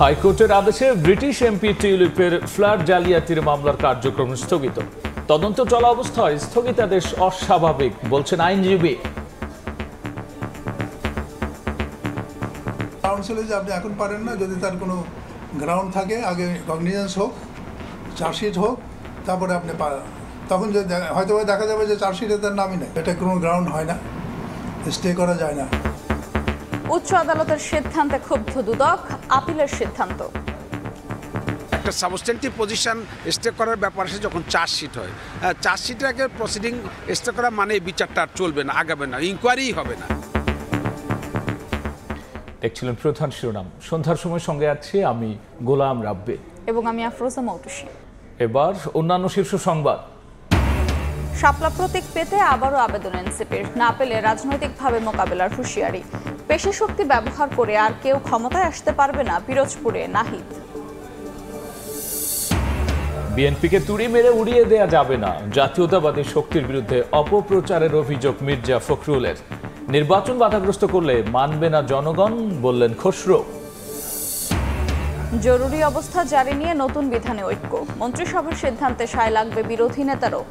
হাইকোর্টের আদেশে British MP টিউলিপের flat জালিয়াতির মামলার কার্যক্রম স্থগিত। তদন্ত চলা অবস্থায় স্থগিতাদেশ অস্বাভাবিক বলছেন আইনজীবী। কাউন্সিলে যে আপনি এখন পারেন না, যদি তার কোনো গ্রাউন্ড থাকে, আগে কগনিজেন্স হোক, চার্জশিট হোক, তারপরে আপনি তখন যে হয়তো দেখা যাবে যে চার্জশিটে তার নামই নেই, এটা কোনো গ্রাউন্ড হয় না, স্টে করা যায় না। উচ্চ আদালতের সিদ্ধান্তে ক্ষুব্ধ দুদক, আপিলের সিদ্ধান্ত। একটা সাবস্টেন্টিভ পজিশন স্টে করার ব্যাপার আসে যখন চার্জশিট হয়, চার্জশিটের আগে প্রসিডিং স্টে করা মানে বিচারটা আর চলবে না, আগাবে না, ইনকোয়ারিই হবে না। দেখছিলেন প্রধান শিরোনাম। সন্ধ্যার সময় সঙ্গে আছি আমি গোলাম রাব্বি এবং আমি আফরোজা মৌটুসী। এবার অন্যান্য শীর্ষ সংবাদ। শাপলা প্রতীক পেতে আবারও আবেদন এনসিপির, না পেলে রাজনৈতিকভাবে মোকাবেলার হুঁশিয়ারি। পেশি শক্তি ব্যবহার করে আর কেউ ক্ষমতায় আসতে পারবে না, পিরোজপুরে নাহিদ। বিএনপিকে তুড়ি মেরে উড়িয়ে দেয়া যাবে না, জাতীয়তাবাদী শক্তির বিরুদ্ধে অপপ্রচারের অভিযোগ মির্জা ফখরুলের। নির্বাচন বাধাগ্রস্ত করলে মানবে না জনগণ, বললেন খসরু। জরুরি অবস্থা জারি নিয়ে নতুন বিধানে ঐক্য, মন্ত্রিসভার সিদ্ধান্তে সায় লাগবে বিরোধী নেতারও।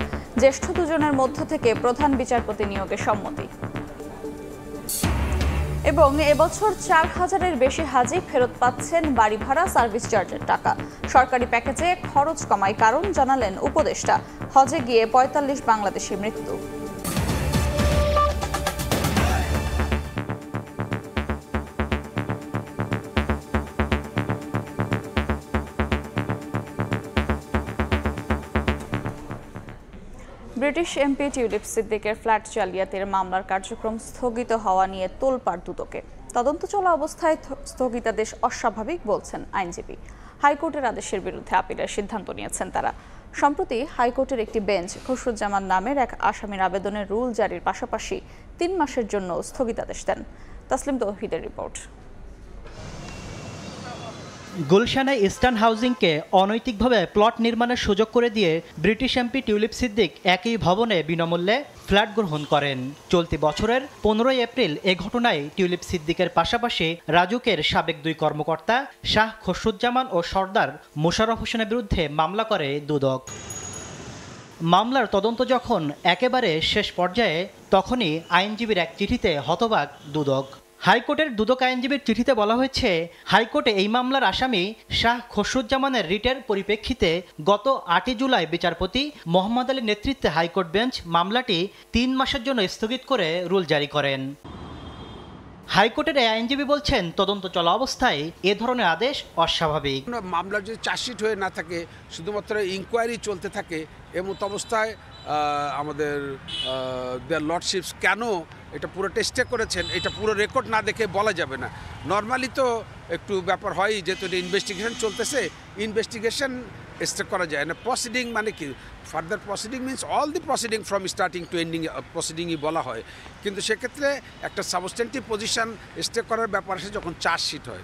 জ্যেষ্ঠ দুজনের মধ্য থেকে প্রধান বিচারপতি নিয়োগে সম্মতি। এবং এবছর ৪,০০০-এর বেশি হাজি ফেরত পাচ্ছেন বাড়ি ভাড়া সার্ভিস চার্জের টাকা। সরকারি প্যাকেজে খরচ কমায় কারণ জানালেন উপদেষ্টা। হজে গিয়ে ৪৫ বাংলাদেশি মৃত্যু। ব্রিটিশ এমপি টিউলিপ সিদ্দিকের ফ্ল্যাট জালিয়াতির মামলার কার্যক্রম স্থগিত হওয়া নিয়ে তোলপাড় দুদকে। তদন্ত চলা অবস্থায় স্থগিতাদেশ অস্বাভাবিক বলছেন আইনজীবী। হাইকোর্টের আদেশের বিরুদ্ধে আপিলের সিদ্ধান্ত নিয়েছেন তারা। সম্প্রতি হাইকোর্টের একটি বেঞ্চ খসরুজ্জামান নামের এক আসামির আবেদনের রুল জারির পাশাপাশি ৩ মাসের জন্য স্থগিতাদেশ দেন। তাসলিম তৌহিদের রিপোর্ট। গুলশানে ইস্টার্ন হাউজিংকে অনৈতিকভাবে প্লট নির্মাণের সুযোগ করে দিয়ে ব্রিটিশ এমপি টিউলিপ সিদ্দিক একই ভবনে বিনামূল্যে ফ্ল্যাট গ্রহণ করেন। চলতি বছরের ১৫ এপ্রিল এ ঘটনায় টিউলিপ সিদ্দিকের পাশাপাশি রাজুকের সাবেক ২ কর্মকর্তা শাহ খসরুজ্জামান ও সর্দার মোশাররফ হোসেনের বিরুদ্ধে মামলা করে দুদক। মামলার তদন্ত যখন একেবারে শেষ পর্যায়ে, তখনই আইনজীবীর এক চিঠিতে হতবাক দুদক। হাইকোর্টের দুদক আইনজীবীর চিঠিতে বলা হয়েছে, হাইকোর্টে এই মামলার আসামি শাহ খসরুজ্জামানের রিটের পরিপ্রেক্ষিতে গত ৮ জুলাই বিচারপতি মোহাম্মদ আলীর নেতৃত্বে হাইকোর্ট বেঞ্চ মামলাটি ৩ মাসের জন্য স্থগিত করে রুল জারি করেন। হাইকোর্টের এই আইনজীবী বলছেন, তদন্ত চলা অবস্থায় এ ধরনের আদেশ অস্বাভাবিক। মামলা যদি চার্জশিট হয়ে না থাকে, শুধুমাত্র ইনকোয়ারি চলতে থাকে, এমত অবস্থায় আমাদের দেয়ার লর্ডশিপস কেন এটা পুরো টেস্টে করেছেন, এটা পুরো রেকর্ড না দেখে বলা যাবে না। নর্মালি তো একটু ব্যাপার হয়, যেহেতু এটা ইনভেস্টিগেশন চলতেছে, ইনভেস্টিগেশন স্টে করা যায় না। প্রসিডিং মানে কি, further proceeding means all the proceeding from starting to ending প্রসিডিংই বলা হয়। কিন্তু সেক্ষেত্রে একটা সাবস্টেন্টিভ পজিশন স্টে করার ব্যাপার আসে যখন চার্জশিট হয়,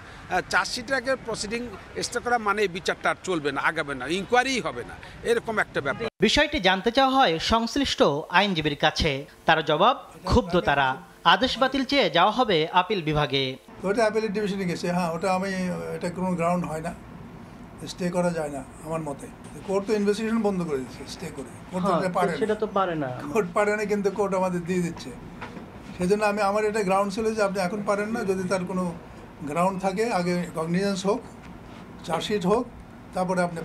চার্জশিটের আগে প্রসিডিং স্টে করা মানে বিচারটা আর চলবে না, আগাবে না, ইনকোয়ারিই হবে না, এরকম একটা ব্যাপার। বিষয়টি জানতে চাওয়া হয় সংশ্লিষ্ট আইনজীবীর কাছে। তার জবাব, ক্ষুব্ধ তারা। আদেশ বাতিল চেয়ে যাওয়া হবে আপিল বিভাগে। ওটা অ্যাপিলেট ডিভিশনে গেছে। হ্যাঁ, ওটা এটা কোনো গ্রাউন্ড হয় না, স্টে করা যায় না আমার মতে। কোর্ট তো ইনভেস্টিগেশন বন্ধ করে দিচ্ছে স্টে করে। কোর্ট তো পারে না, কোর্ট পারে না, কিন্তু কোর্ট আমাদের দিয়ে দিচ্ছে। সেই জন্য আমার এটা গ্রাউন্ড ছিল যে আপনি এখন পারেন না, যদি তার কোনো গ্রাউন্ড থাকে, আগে কগনিজেন্স হোক, চার্জশিট হোক, তারপরে আপনি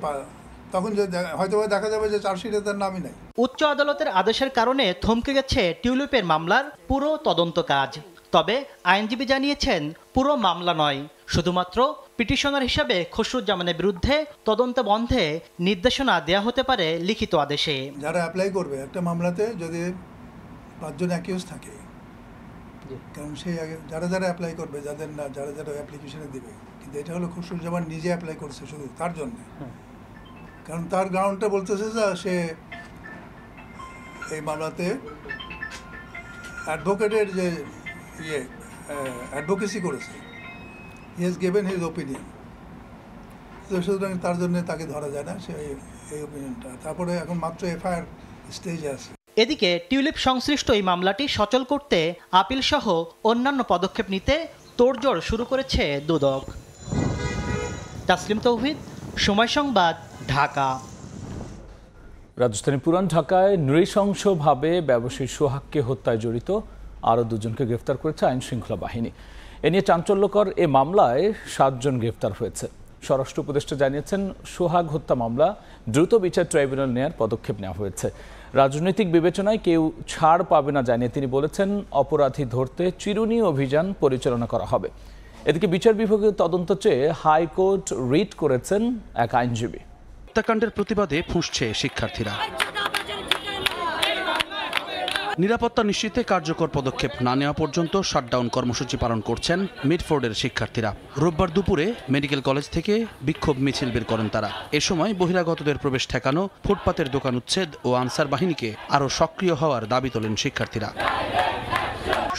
তখন যে হয়তো দেখা যাবে যে চার্জশিটে তার নামই নেই। উচ্চ আদালতের আদেশের কারণে থমকে গেছে টিউলিপের মামলার পুরো তদন্ত কাজ। তবে আইনজীবী জানিয়েছেন, পুরো মামলা নয়, শুধুমাত্র পিটিশনার হিসাবে খসরুজ্জামানের বিরুদ্ধে তদন্ত বন্ধে নির্দেশনা দেয়া হতে পারে লিখিত আদেশে। যারা অ্যাপ্লাই করবে একটা মামলাতে, যদি ৫ জন অ্যাকিউজ থাকে, কারণ সেই আগে যারা অ্যাপ্লাই করবে, যারা অ্যাপ্লিকেশনে দিবে, কিন্তু এটা হলো খসরুজ্জামান নিজে অ্যাপ্লাই করছে শুধু তার জন্য। কারণ তার গ্রাউন্ডটা বলতেছে যে সে এই মামলাতে অ্যাডভোকেটের যে অ্যাডভোকেসি করেছে, he has given his opinion, তো সুতরাং তার জন্য তাকে ধরা যায় না, সে এই ওপিনিয়নটা। তারপরে এখন মাত্র এফআইআর স্টেজে আছে। এদিকে টিউলিপ সংশ্লিষ্ট এই মামলাটি সচল করতে আপিল সহ অন্যান্য পদক্ষেপ নিতে তোড়জোড় শুরু করেছে দুদক। তাসলিম তৌহিদ, সময় সংবাদ, ঢাকা। রাজধানী পুরান ঢাকায় নৃশংসভাবে ব্যবসায়ী সোহাগকে হত্যায় জড়িত আরও দুজনকে গ্রেফতার করেছে আইন শৃঙ্খলা বাহিনী। এ নিয়ে চাঞ্চল্যকর এ মামলায় 7 জন গ্রেফতার হয়েছে। স্বরাষ্ট্র উপদেষ্টা জানিয়েছেন, সোহাগ হত্যা মামলা দ্রুত বিচার ট্রাইব্যুনাল নেওয়ার পদক্ষেপ নেওয়া হয়েছে। রাজনৈতিক বিবেচনায় কেউ ছাড় পাবে না জানিয়ে তিনি বলেছেন, অপরাধী ধরতে চিরুনি অভিযান পরিচালনা করা হবে। এদিকে বিচার বিভাগীয় তদন্ত চেয়ে হাইকোর্ট রিট করেছেন এক আইনজীবী। হত্যাকাণ্ডের প্রতিবাদে ফুঁসছে শিক্ষার্থীরা। নিরাপত্তা নিশ্চিতে কার্যকর পদক্ষেপ না নেওয়া পর্যন্ত শাটডাউন কর্মসূচি পালন করছেন মিডফোর্ডের শিক্ষার্থীরা। রোববার দুপুরে মেডিকেল কলেজ থেকে বিক্ষোভ মিছিল বের করেন তারা। এ সময় বহিরাগতদের প্রবেশ ঠেকানো, ফুটপাতের দোকান উচ্ছেদ ও আনসার বাহিনীকে আরও সক্রিয় হওয়ার দাবি তোলেন শিক্ষার্থীরা।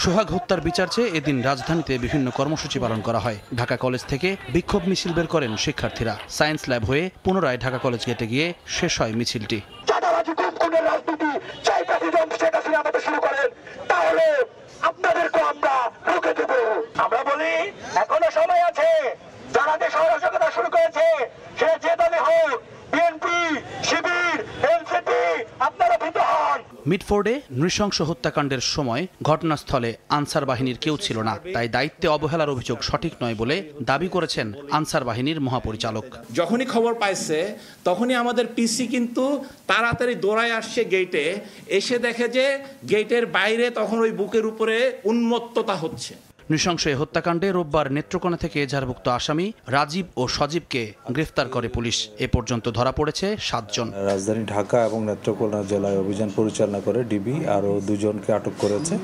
সোহাগ হত্যার বিচার চেয়ে এদিন রাজধানীতে বিভিন্ন কর্মসূচি পালন করা হয়। ঢাকা কলেজ থেকে বিক্ষোভ মিছিল বের করেন শিক্ষার্থীরা। সায়েন্স ল্যাব হয়ে পুনরায় ঢাকা কলেজ গেটে গিয়ে শেষ হয় মিছিলটি। আমরা বলি এখনো সময় আছে, যারা দেশ অরাজকতা শুরু করেছে, সে যে দলে হোক, বিএনপি, শিবির, এনসিপি, আপনারা ভীত হন। মিডফোর্ডে নৃশংস হত্যাকাণ্ডের সময় ঘটনাস্থলে আনসার বাহিনীর কেউ ছিল না, তাই দায়িত্বে অবহেলার অভিযোগ সঠিক নয় বলে দাবি করেছেন আনসার বাহিনীর মহাপরিচালক। যখনই খবর পাইছে তখনই আমাদের পিসি কিন্তু তাড়াতাড়ি দৌড়ায় আসছে গেটে, এসে দেখে যে গেটের বাইরে তখন ওই বুকের উপরে উন্মত্ততা হচ্ছে। নৃশংস এই হত্যাকাণ্ডে রোববার নেত্রকোনা থেকে এজাহারভুক্ত আসামি রাজীব ও সজীবকে গ্রেফতার করে পুলিশ। এ পর্যন্ত ধরা পড়েছে 7 জন। রাজধানী ঢাকা এবং নেত্রকোনা জেলায় অভিযান পরিচালনা করে ডিবি আরও 2 জনকে আটক করেছে।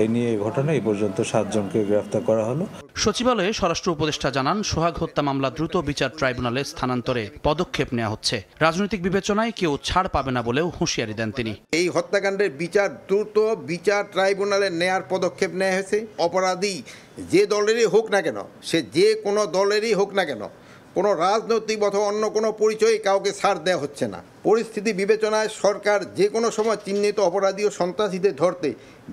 এই নিয়ে এই ঘটনায় এই পর্যন্ত 7 জনকে গ্রেফতার করা হলো। সচিবালয়ে স্বরাষ্ট্র উপদেষ্টা জানান, সোহাগ হত্যা মামলা দ্রুত বিচার ট্রাইব্যুনালে স্থানান্তরে পদক্ষেপ নেওয়া হচ্ছে। রাজনৈতিক বিবেচনায় কেউ ছাড় পাবে না বলেও হুঁশিয়ারি দেন তিনি। এই হত্যাকাণ্ডের বিচার দ্রুত বিচার ট্রাইব্যুনালে নেয়ার পদক্ষেপ নেওয়া হয়েছে। অপরাধী যে দলেরই হোক না কেন, সে যে কোনো দলেরই হোক না কেন, কোনো রাজনৈতিক অথবা অন্য কোনো পরিচয়ে কাউকে ছাড় দেওয়া হচ্ছে না। পরিস্থিতি বিবেচনায় সরকার যে কোনো সময় চিহ্নিত অপরাধী ও সন্ত্রাসীদের ধরতে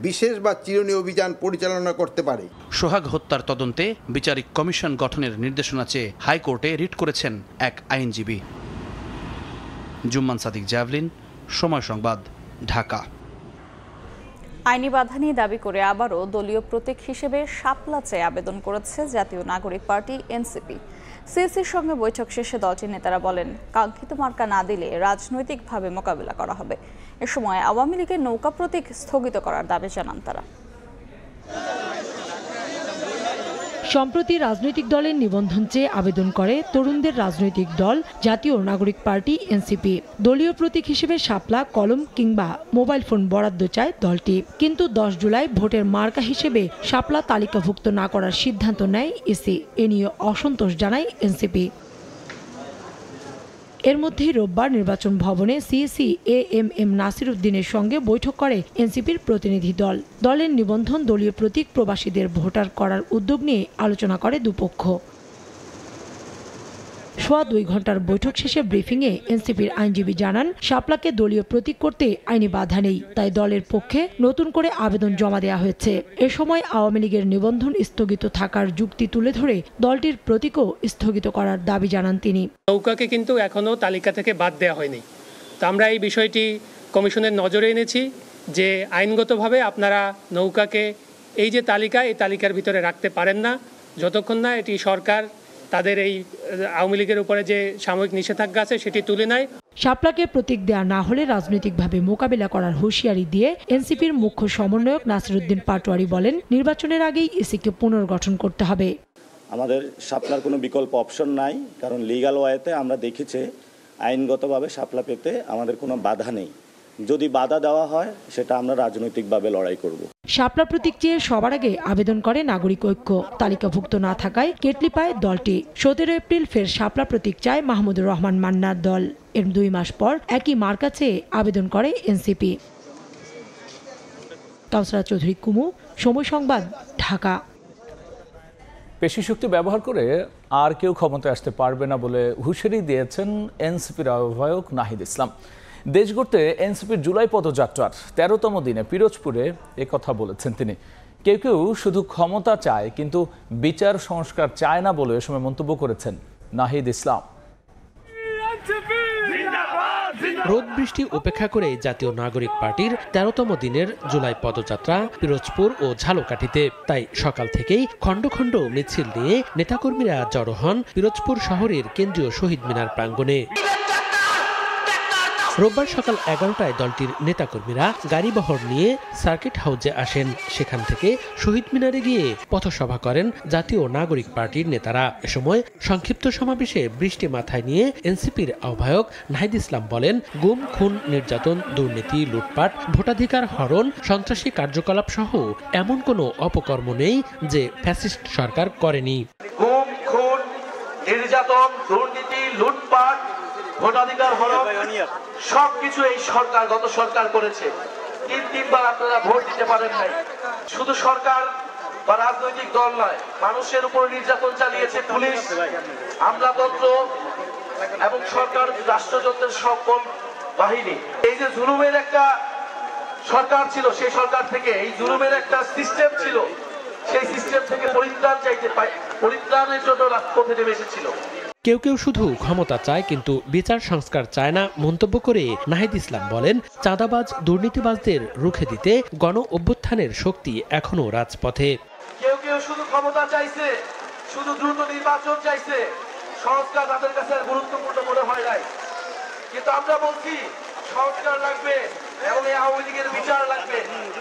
বিশেষ বা চিরুনি অভিযান পরিচালনা করতে পারে। সোহাগ হত্যার তদন্তে বিচারিক কমিশন গঠনের নির্দেশনা চেয়ে হাইকোর্টে রিট করেছেন এক আইনজীবী। জুম্মান সাদিক জ্যাভলিন, সময় সংবাদ, ঢাকা। আইনি বাধা নিয়ে দাবি করে আবারও দলীয় প্রতীক হিসেবে শাপলা চেয়ে আবেদন করেছে জাতীয় নাগরিক পার্টি এনসিপি। সিএসির সঙ্গে বৈঠক শেষে দলটির নেতারা বলেন, কাঙ্ক্ষিত মার্কা না দিলে রাজনৈতিকভাবে মোকাবিলা করা হবে। এ সময় আওয়ামী লীগের নৌকা প্রতীক স্থগিত করার দাবি জানান তারা। সম্প্রতি রাজনৈতিক দলের নিবন্ধন চেয়ে আবেদন করে তরুণদের রাজনৈতিক দল জাতীয় নাগরিক পার্টি এনসিপি। দলীয় প্রতীক হিসেবে শাপলা, কলম কিংবা মোবাইল ফোন বরাদ্দ চায় দলটি, কিন্তু 10 জুলাই ভোটের মার্কা হিসেবে শাপলা তালিকাভুক্ত না করার সিদ্ধান্ত নেয় ইসি। এ নিয়ে অসন্তোষ জানায় এনসিপি। এর মধ্যেই রোববার নির্বাচন ভবনে সিইসি এএমএম নাসির উদ্দিনের সঙ্গে বৈঠক করে এনসিপির প্রতিনিধি দল। দলের নিবন্ধন দলীয় প্রতীক প্রবাসীদের ভোটার করার উদ্যোগ নিয়ে আলোচনা করে দুপক্ষ। সোয়া 2 ঘন্টার বৈঠক শেষে ব্রিফিংয়ে এনসিপির আইনজীবী জানান, শাপলাকে দলীয় প্রতীক করতে আইনি বাধা নেই, তাই দলের পক্ষে নতুন করে আবেদন জমা দেওয়া হয়েছে। এ সময় আওয়ামী লীগের নিবন্ধন স্থগিত থাকার যুক্তি তুলে ধরে দলটির প্রতীকও স্থগিত করার দাবি জানান তিনি। নৌকাকে কিন্তু এখনো তালিকা থেকে বাদ দেওয়া হয়নি, তো আমরা এই বিষয়টি কমিশনের নজরে এনেছি যে আইনগতভাবে আপনারা নৌকাকে এই যে তালিকা, এই তালিকার ভিতরে রাখতে পারেন না যতক্ষণ না এটি সরকার তাদের এই আওয়ামী লীগের উপরে যে সাময়িক নিষেধাজ্ঞা আছে সেটি তুলে নেয়। শাপলাকে প্রতীক দেয়া না হলে রাজনৈতিকভাবে মোকাবিলা করার হুঁশিয়ারি দিয়ে এনসিপির মুখ্য সমন্বয়ক নাসির উদ্দিন পাটোয়ারি বলেন, নির্বাচনের আগেই ইসিকে পুনর্গঠন করতে হবে। আমাদের শাপলার কোনো বিকল্প অপশন নাই, কারণ লিগ্যাল ওয়েতে আমরা দেখেছি আইনগতভাবে শাপলা পেতে আমাদের কোনো বাধা নেই। যদি বাধা দেওয়া হয় সেটা আমরা রাজনৈতিকভাবে লড়াই করব। শাপলা প্রতীক চেয়ে সবার আগে আবেদন করে নাগরিক ঐক্য। তালিকাভুক্ত না থাকায় কেটলি পায় দলটি। 17 এপ্রিল ফের শাপলা প্রতীক চায় মাহমুদুর রহমান মান্নার দল। এর 2 মাস পর একই মার্কা চেয়ে আবেদন করে এনসিপি। কাউসারা চৌধুরী কুমু, সময় সংবাদ, ঢাকা। পেশি শক্তি ব্যবহার করে আর কেউ ক্ষমতায় আসতে পারবে না বলে হুঁশিয়ারি দিয়েছেন এনসিপির আহ্বায়ক নাহিদ ইসলাম। দেশ গড়তে এনসিপির জুলাই পদযাত্রার 13তম দিনে পিরোজপুরে একথা বলেছেন তিনি। কেউ কেউ শুধু ক্ষমতা চায়, কিন্তু বিচার সংস্কার চায় না বলে এ সময় মন্তব্য করেছেন নাহিদ ইসলাম। রোদ বৃষ্টি উপেক্ষা করে জাতীয় নাগরিক পার্টির ১৩তম দিনের জুলাই পদযাত্রা পিরোজপুর ও ঝালকাঠিতে। তাই সকাল থেকেই খণ্ড খণ্ড মিছিল নিয়ে নেতাকর্মীরা জড়ো হন পিরোজপুর শহরের কেন্দ্রীয় শহীদ মিনার প্রাঙ্গণে। রোববার সকাল ১১টায় দলটির নেতাকর্মীরা গাড়িবহর নিয়ে সার্কিট হাউসে আসেন। সেখান থেকে শহীদ মিনারে গিয়ে পথসভা করেন জাতীয় নাগরিক পার্টির নেতারা। এ সময় সংক্ষিপ্ত সমাবেশে বৃষ্টি মাথায় নিয়ে এনসিপির আহ্বায়ক নাহিদ ইসলাম বলেন, গুম, খুন, নির্যাতন, দুর্নীতি, লুটপাট, ভোটাধিকার হরণ, সন্ত্রাসী কার্যকলাপ সহ এমন কোনো অপকর্ম নেই যে ফ্যাসিস্ট সরকার করেনি। গুম, খুন, নির্যাতন, দুর্নীতি, লুটপাট, ভোটাধিকার হরণ সবকিছু এই সরকার, গত সরকার করেছে। তিনবার আপনারা ভোট দিতে পারেন নাই। শুধু সরকার বা রাজনৈতিক দল নয়, মানুষের উপর নির্যাতন চালিয়েছে পুলিশ, আমলাতন্ত্র এবং সরকার, রাষ্ট্রযন্ত্রের সকল বাহিনী। এই যে জুলুমের একটা সরকার ছিল, সেই সরকার থেকে এই জুলুমের একটা সিস্টেম ছিল, সেই সিস্টেম থেকে পরিত্রাণের জন্য রাজপথে নেমে এসেছিল। কেউ কেউ শুধু ক্ষমতা চায় কিন্তু বিচার সংস্কার চায় না মন্তব্য করে নাহিদ ইসলাম বলেন, চাঁদাবাজ, দুর্নীতিবাজদের রুখে দিতে গণ অভ্যুত্থানের শক্তি এখনো রাজপথে। কেউ কেউ শুধু ক্ষমতা চাইছে, শুধু দ্রুত নির্বাচন চাইছে, সংস্কার তাদের কাছে গুরুত্বপূর্ণ মনে হয় নাই। কিন্তু আমরা বলছি সংস্কার লাগবে এবং এই আওয়ামী লীগের বিচার লাগবে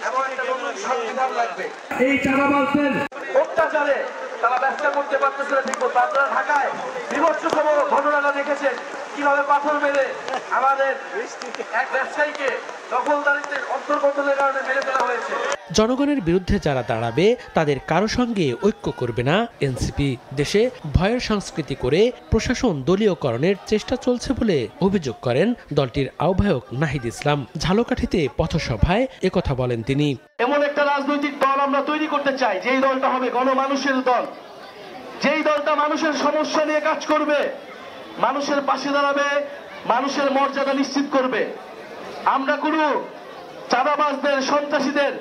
এবং একটা নতুন সংবিধান লাগবে। এই চাঁদাবাজদের অত্যাচারে তারা ব্যবসা করতে পারতেছে না ঠিক মতো। আপনারা ঢাকায় বিভৎস ঘটনাটা দেখেছেন, কিভাবে পাথর মেরে আমাদের এক ব্যবসায়ীকে দখলদারিত্বের অন্তর্গতনের কারণে মেরে ফেলা হয়েছে। জনগণের বিরুদ্ধে যারা দাঁড়াবে তাদের কারো সঙ্গে ঐক্য করবে না এনসিপি। দেশে ভয়ের সংস্কৃতি করে প্রশাসন দলীয়করণের চেষ্টা চলছে বলে অভিযোগ করেন দলটির আহ্বায়ক নাহিদ ইসলাম। ঝালকাঠিতে পথসভায় একথা বলেন তিনি। এমন একটা রাজনৈতিক দল আমরা তৈরি করতে চাই, যেই দলটা হবে গণমানুষের দল, যেই দলটা মানুষের সমস্যা নিয়ে কাজ করবে, মানুষের পাশে দাঁড়াবে, মানুষের মর্যাদা নিশ্চিত করবে। আমরা কোনো চাঁদাবাজদের, সন্ত্রাসীদের,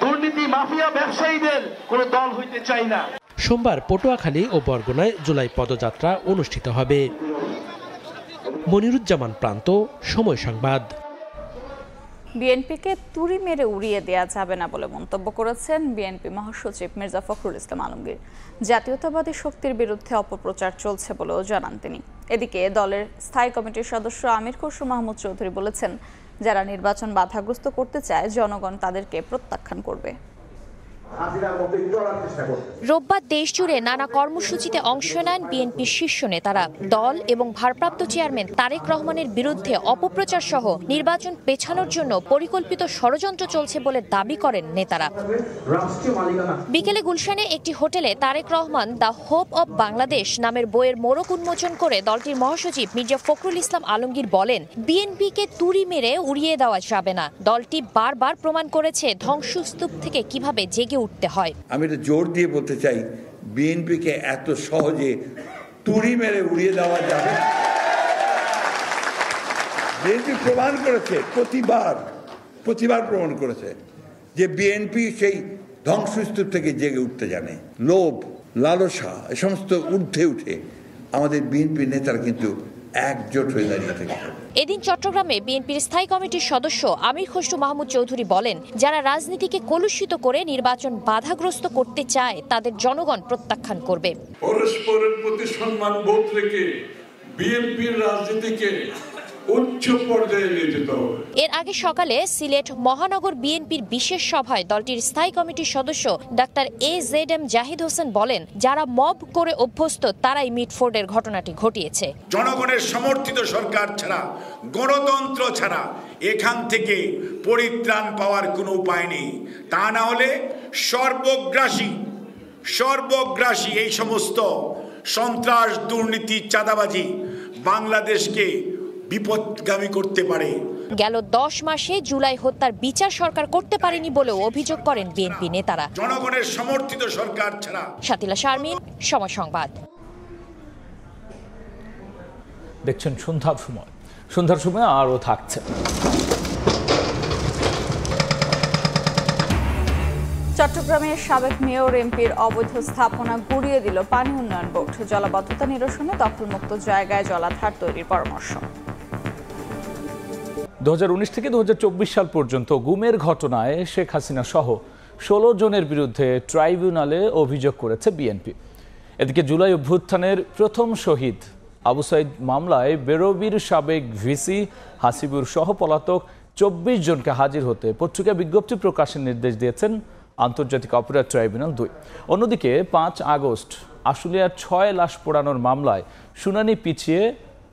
দুর্নীতি মাফিয়া ব্যবসায়ীদের কোনো দল হইতে চাই না। সোমবার পটুয়াখালী ও বরগুনায় জুলাই পদযাত্রা অনুষ্ঠিত হবে। মনিরুজ্জামান প্রান্ত, সময় সংবাদ। বিএনপিকে তুড়ি মেরে উড়িয়ে দেয়া যাবে না বলে মন্তব্য করেছেন বিএনপি মহাসচিব মির্জা ফখরুল ইসলাম আলমগীর। জাতীয়তাবাদী শক্তির বিরুদ্ধে অপপ্রচার চলছে বলেও জানান তিনি। এদিকে দলের স্থায়ী কমিটির সদস্য আমির খসরু মাহমুদ চৌধুরী বলেছেন, যারা নির্বাচন বাধাগ্রস্ত করতে চায় জনগণ তাদেরকে প্রত্যাখ্যান করবে। রোববার দেশজুড়ে নানা কর্মসূচিতে অংশ নেন বিএনপির শীর্ষ নেতারা। দল এবং ভারপ্রাপ্ত চেয়ারম্যান তারেক রহমানের বিরুদ্ধে অপপ্রচার সহ নির্বাচন পেছানোর জন্য পরিকল্পিত ষড়যন্ত্র চলছে বলে দাবি করেন নেতারা। বিকেলে গুলশানে একটি হোটেলে Tarique Rahman the hope of Bangladesh নামের বইয়ের মোড়ক উন্মোচন করে দলটির মহাসচিব মির্জা ফখরুল ইসলাম আলমগীর বলেন, বিএনপিকে তুড়ি মেরে উড়িয়ে দেওয়া যাবে না। দলটি বারবার প্রমাণ করেছে ধ্বংসস্তূপ থেকে কিভাবে জেগে উঠতে হয়। আমি এটা জোর দিয়ে বলতে চাই, বিএনপিকে এত সহজে তুড়ি মেরে উড়িয়ে দেওয়া যাবে না। বিএনপি প্রমাণ করেছে, প্রতিবার প্রমাণ করেছে যে বিএনপি সেই ধ্বংসস্তূপ থেকে জেগে উঠতে জানে। লোভ, লালসা এ সমস্ত ঊর্ধ্বে উঠে আমাদের বিএনপি নেতারা কিন্তু একজোট হয়ে দাঁড়িয়ে থাকে। এদিন চট্টগ্রামে বিএনপির স্থায়ী কমিটির সদস্য আমির খসরু মাহমুদ চৌধুরী বলেন, যারা রাজনীতিকে কলুষিত করে নির্বাচন বাধাগ্রস্ত করতে চায় তাদের জনগণ প্রত্যাখ্যান করবে। পরস্পরের প্রতি সম্মান বোধ রেখে বিএনপির রাজনীতিকে উচ্চ পর্যায়ে নিয়ে যেতে হবে। এর আগে সকালে সিলেট মহানগর বিএনপির বিশেষ সভায় দলটির স্থায়ী কমিটির সদস্য ডাক্তার AZM জাহিদ হোসেন বলেন, যারা মব করে অভ্যস্ত তারাই মিটফোর্ডের ঘটনাটি ঘটিয়েছে। জনগণের সমর্থিত সরকার ছাড়া, গণতন্ত্র ছাড়া এখান থেকে পরিত্রাণ পাওয়ার কোনো উপায় নেই। তা না হলে সর্বগ্রাসী এই সমস্ত সন্ত্রাস, দুর্নীতি, চাঁদাবাজি বাংলাদেশকে বিপদগামী করতে পারে। গেল 10 মাসে জুলাই হত্যার বিচার সরকার করতে পারেনি বলেও অভিযোগ করেন বিএনপি নেতারা। জনগণের সমর্থিত সরকার ছাড়া। শাতিলা শারমিন, সময় সংবাদ। দেখছেন সন্ধ্যার সময় আরও থাকছে। চট্টগ্রামের সাবেক মেয়র এমপির অবৈধ স্থাপনা গুড়িয়ে দিল পানি উন্নয়ন বোর্ড। জলাবদ্ধতা নিরসনে দখলমুক্ত জায়গায় জলাধার তৈরির পরামর্শ। 2019 থেকে 2024 সাল পর্যন্ত গুমের ঘটনায় শেখ হাসিনা সহ 16 জনের বিরুদ্ধে ট্রাইব্যুনালে অভিযোগ করেছে বিএনপি। এদিকে জুলাই অভ্যুত্থানের প্রথম শহীদ আবু সাইদ মামলায় বেরোবির সাবেক ভিসি হাসিবুর সহ পলাতক 24 জনকে হাজির হতে পত্রিকা বিজ্ঞপ্তি প্রকাশের নির্দেশ দিয়েছেন আন্তর্জাতিক অপরাধ ট্রাইব্যুনাল 2। অন্যদিকে 5 আগস্ট আশুলিয়ার 6 লাশ পোড়ানোর মামলায় শুনানি পিছিয়ে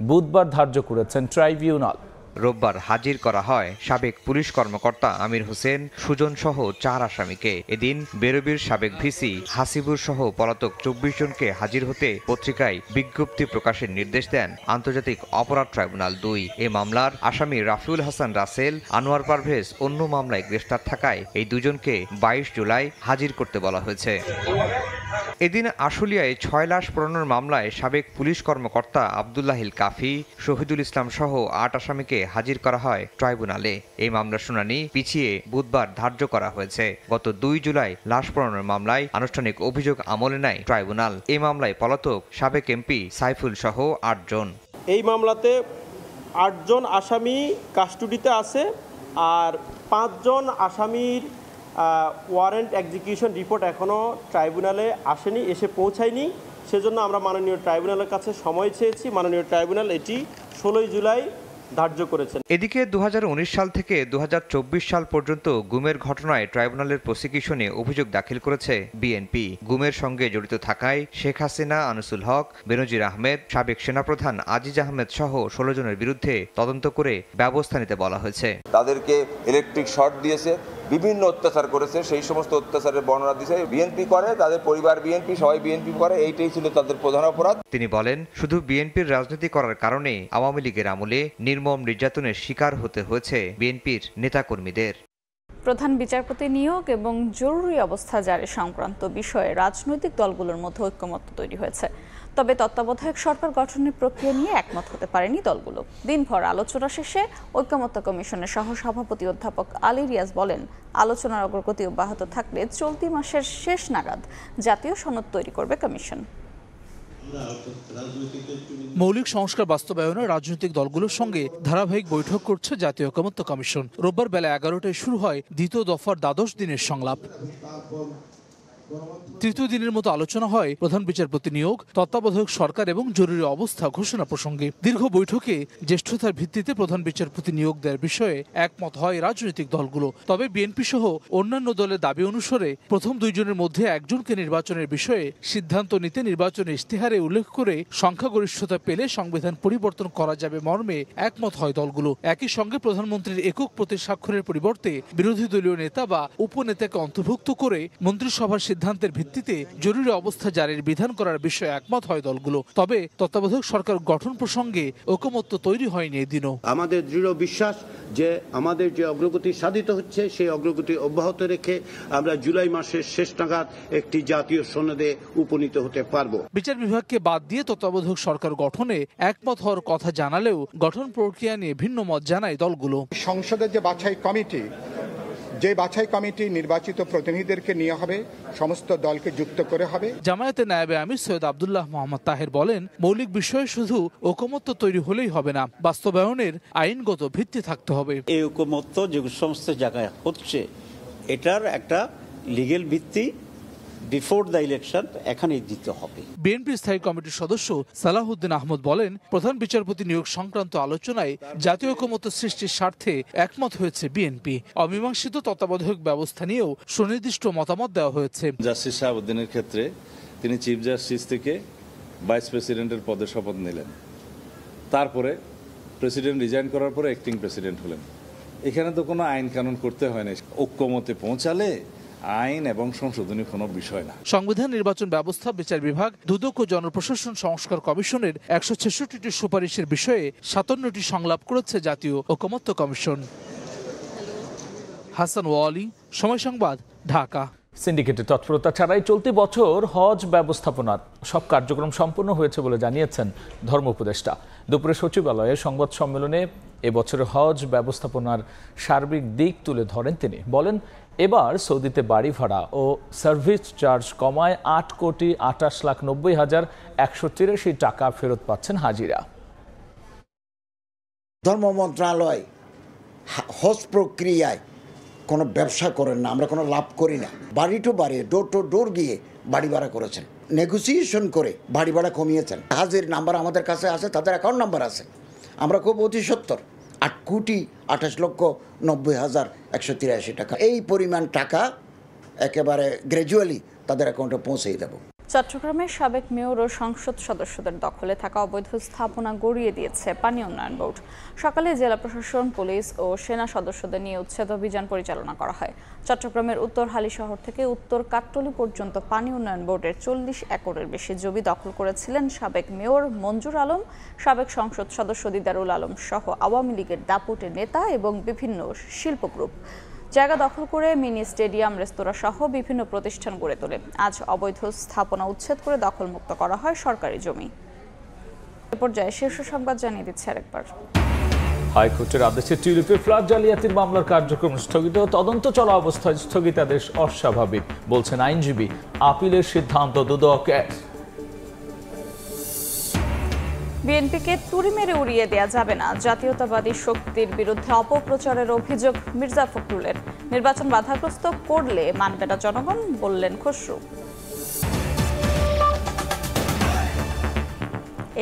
বুধবার ধার্য করেছেন ট্রাইব্যুনাল। রোববার হাজির করা হয় সাবেক পুলিশ কর্মকর্তা আমির হোসেন সুজন সহ 4 আসামিকে। এদিন বেরোবির সাবেক ভিসি হাসিবুর সহ পলাতক 24 জনকে হাজির হতে পত্রিকায় বিজ্ঞপ্তি প্রকাশের নির্দেশ দেন আন্তর্জাতিক অপরাধ ট্রাইব্যুনাল 2। এ মামলার আসামি রাফিউল হাসান রাসেল, আনোয়ার পারভেজ অন্য মামলায় গ্রেফতার থাকায় এই দুজনকে 22 জুলাই হাজির করতে বলা হয়েছে। এদিন আশুলিয়ায় 6 লাশ পোড়ানোর মামলায় সাবেক পুলিশ কর্মকর্তা আব্দুল্লাহিল কাফি, শহীদুল ইসলাম সহ 8 আসামিকে হাজির করা হয় ট্রাইব্যুনালে। এই মামলার শুনানি পিছিয়ে বুধবার ধার্য করা হয়েছে। গত 2 জুলাই লাশ পোড়ানোর মামলায় আনুষ্ঠানিক অভিযোগ আমলে নেয় ট্রাইব্যুনাল। এই মামলায় পলাতক সাবেক এমপি সাইফুল সহ 8 জন। এই মামলাতে 8 জন আসামি কাস্টডিতে আছে, আর 5 জন আসামির ওয়ারেন্ট এক্সিকিউশন রিপোর্ট এখনও ট্রাইব্যুনালে আসেনি, এসে পৌঁছায়নি। সেজন্য আমরা মাননীয় ট্রাইব্যুনালের কাছে সময় চেয়েছি। মাননীয় ট্রাইব্যুনাল এটি 16 জুলাই ধার্য করেছেন। এদিকে 2019 সাল থেকে 2024 সাল পর্যন্ত গুমের ঘটনায় ট্রাইব্যুনালের প্রসিকিউশনে অভিযোগ দাখিল করেছে বিএনপি। গুমের সঙ্গে জড়িত থাকায় শেখ হাসিনা, আনিসুল হক, বেনজির আহমেদ, সাবেক সেনাপ্রধান আজিজ আহমেদ সহ 16 জনের বিরুদ্ধে তদন্ত করে ব্যবস্থা নিতে বলা হয়েছে। তাদেরকে ইলেকট্রিক শর্ট দিয়েছে, বিভিন্ন অত্যাচার করেছে, সেই সমস্ত অত্যাচারের বর্ণনা দিয়েছে। বিএনপি করে, তাদের পরিবার বিএনপি, সবাই বিএনপি করে, এইটাই ছিল তাদের প্রধান অপরাধ। তিনি বলেন, শুধু বিএনপির রাজনীতি করার কারণে আওয়ামী লীগের আমলে নির্মম নির্যাতনের শিকার হতে হয়েছে বিএনপির নেতাকর্মীদের। প্রধান বিচারপতি নিয়োগ এবং জরুরি অবস্থা জারি সংক্রান্ত বিষয়ে রাজনৈতিক দলগুলোর মধ্যে ঐক্যমত্য তৈরি হয়েছে। তবে তত্ত্বাবধায়ক সরকার গঠনের প্রক্রিয়া নিয়ে একমত হতে পারেনি দলগুলো। দিনভর আলোচনা শেষে ঐক্যমত্য কমিশনের সহসভাপতি অধ্যাপক আলী রিয়াজ বলেন, আলোচনার অগ্রগতি অব্যাহত থাকলে চলতি মাসের শেষ নাগাদ জাতীয় সনদ তৈরি করবে কমিশন। মৌলিক সংস্কার বাস্তবায়নে রাজনৈতিক দলগুলোর সঙ্গে ধারাবাহিক বৈঠক করছে জাতীয় ঐকমত্য কমিশন। রোববার বেলা 11টায় শুরু হয় দ্বিতীয় দফার 12 দিনের সংলাপ। তৃতীয় দিনের মতো আলোচনা হয় প্রধান বিচারপতি নিয়োগ, তত্ত্বাবধায়ক সরকার এবং জরুরি অবস্থা ঘোষণা প্রসঙ্গে। দীর্ঘ বৈঠকে জ্যেষ্ঠতার ভিত্তিতে প্রধান বিচারপতি নিয়োগ দেওয়ার বিষয়ে একমত হয় রাজনৈতিক দলগুলো। তবে বিএনপি সহ অন্যান্য দলের দাবি অনুসারে প্রথম 2 জনের মধ্যে একজনকে নির্বাচনের বিষয়ে সিদ্ধান্ত নিতে নির্বাচনের ইশতেহারে উল্লেখ করে সংখ্যাগরিষ্ঠতা পেলে সংবিধান পরিবর্তন করা যাবে মর্মে একমত হয় দলগুলো। একই সঙ্গে প্রধানমন্ত্রীর একক প্রতি স্বাক্ষরের পরিবর্তে বিরোধী দলীয় নেতা বা উপনেতাকে অন্তর্ভুক্ত করে মন্ত্রিসভার সিদ্ধান্তের ভিত্তিতে জরুরি অবস্থা জারির বিধান করার বিষয়ে একমত হয় দলগুলো। তবে তত্ত্বাবধায়ক সরকার গঠন প্রসঙ্গে ঐকমত্য তৈরি হয়নি এদিনও। আমাদের দৃঢ় বিশ্বাস যে আমাদের যে অগ্রগতি সাধিত হচ্ছে সেই অগ্রগতি অব্যাহত রেখে আমরা জুলাই মাসের শেষ নাগাদ একটি জাতীয় সনদে উপনীত হতে পারব। বিচার বিভাগকে বাদ দিয়ে তত্ত্বাবধায়ক সরকার গঠনে একমত হওয়ার কথা জানালেও গঠন প্রক্রিয়া নিয়ে ভিন্ন মত জানায় দলগুলো। সংসদের যে বাছাই কমিটি নির্বাচিত প্রতিনিধিদেরকে নিয়ে হবে, সমস্ত দলকে যুক্ত করে হবে। জামায়াতের নায়েবে আমির সৈয়দ আব্দুল্লাহ মোহাম্মদ তাহের বলেন, মৌলিক বিষয়ে শুধু ঐকমত্য তৈরি হলেই হবে না, বাস্তবায়নের আইনগত ভিত্তি থাকতে হবে। এই ঐকমত্য যে সমস্ত জায়গায় হচ্ছে এটার একটা লিগ্যাল ভিত্তি বিফোর দ্য ইলেকশন এখানে দিতে হবে। বিএনপি স্থায়ী কমিটির সদস্য সালাহউদ্দিন আহমদ বলেন, প্রধান বিচারপতি নিয়োগ সংক্রান্ত আলোচনায় জাতীয় ঐকমত্য সৃষ্টির স্বার্থে একমত হয়েছে বিএনপি। অমীমাংসিত তত্ত্বাবধায়ক ব্যবস্থা নিয়েও সুনির্দিষ্ট মতামত দেওয়া হয়েছে। জাস্টিস শাহাবুদ্দিনের ক্ষেত্রে তিনি চিফ জাস্টিস থেকে ভাইস প্রেসিডেন্টের পদে শপথ নিলেন, তারপরে প্রেসিডেন্ট রিজাইন করার পরে অ্যাক্টিং প্রেসিডেন্ট হলেন। এখানে তো কোনো আইন কানুন করতে হয় না, ঐকমত্যে পৌঁছালে আইন এবং সংশোধনী কোনো বিষয় না। সংবিধান, নির্বাচন ব্যবস্থা, বিচার বিভাগ, দুদক ও জনপ্রশাসন সংস্কার কমিশনের 166টি সুপারিশের বিষয়ে 57টি সংলাপ করেছে জাতীয় ঐকমত্য কমিশন। হাসান ওয়ালি, সময় সংবাদ, ঢাকা। সিন্ডিকেটের তৎপরতা ছাড়াই চলতি বছর হজ ব্যবস্থাপনার সব কার্যক্রম সম্পন্ন হয়েছে বলে জানিয়েছেন ধর্ম উপদেষ্টা। দুপুরে সচিবালয়ে সংবাদ সম্মেলনে এবছরের হজ ব্যবস্থাপনার সার্বিক দিক তুলে ধরেন তিনি। বলেন, এবার সৌদিতে বাড়ি ভাড়া ও সার্ভিস চার্জ কমায় 8,28,90,183 টাকা ফেরত পাচ্ছেন হাজিরা। ধর্ম মন্ত্রণালয় হজ প্রক্রিয়ায় কোনো ব্যবসা করেন না, আমরা কোনো লাভ করি না। বাড়ি টু বাড়ি, ডোর টু ডোর গিয়ে বাড়ি ভাড়া করেছেন, নেগোসিয়েশন করে বাড়ি ভাড়া কমিয়েছেন। হাজির নাম্বার আমাদের কাছে আছে, তাদের অ্যাকাউন্ট নাম্বার আছে। আমরা খুব অতি সত্তর 8,28,90,183 টাকা, এই পরিমাণ টাকা একেবারে গ্র্যাজুয়ালি তাদের অ্যাকাউন্টে পৌঁছে দেব। চট্টগ্রামের সাবেক মেয়র ও সংসদ সদস্যদের দখলে থাকা অবৈধ স্থাপনা গড়িয়ে দিয়েছে পানি উন্নয়ন বোর্ড। সকালে জেলা প্রশাসন, পুলিশ ও সেনা সদস্যদের নিয়ে উচ্ছেদ অভিযান পরিচালনা করা হয়। চট্টগ্রামের উত্তর হালি শহর থেকে উত্তর কাট্টলী পর্যন্ত পানি উন্নয়ন বোর্ডের 40 একরের বেশি জমি দখল করেছিলেন সাবেক মেয়র মঞ্জুর আলম, সাবেক সংসদ সদস্য দিদারুল আলম সহ আওয়ামী লীগের দাপুটে নেতা এবং বিভিন্ন শিল্প গ্রুপ। জায়গা দখল করে মিনি স্টেডিয়াম, রেস্তোরাঁ সহ বিভিন্ন প্রতিষ্ঠান গড়ে তোলে। আজ অবৈধ স্থাপনা উচ্ছেদ করে দখলমুক্ত করা হয় সরকারি জমি। এ পর্যায়ে শীর্ষ সংবাদ জানিয়ে দিচ্ছে আরেকবার। হাইকোর্টের আদেশে টিউলিপে ফ্ল্যাট জালিয়াতির মামলার কার্যক্রম স্থগিত, তদন্ত চলা অবস্থায় স্থগিতাদেশ অস্বাভাবিক বলছেন আইনজীবী। আপিলের সিদ্ধান্ত দুদকের। বিএনপিকে তুড়ি মেরে উড়িয়ে দেয়া যাবে না, জাতীয়তাবাদী শক্তির বিরুদ্ধে অপপ্রচারের অভিযোগ মির্জা ফখরুলের। নির্বাচন বাধাগ্রস্ত করলে মানবে না জনগণ, বললেন খসরু।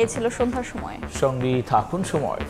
এই ছিল সন্ধ্যার সময়। সঙ্গী থাকুন সময়।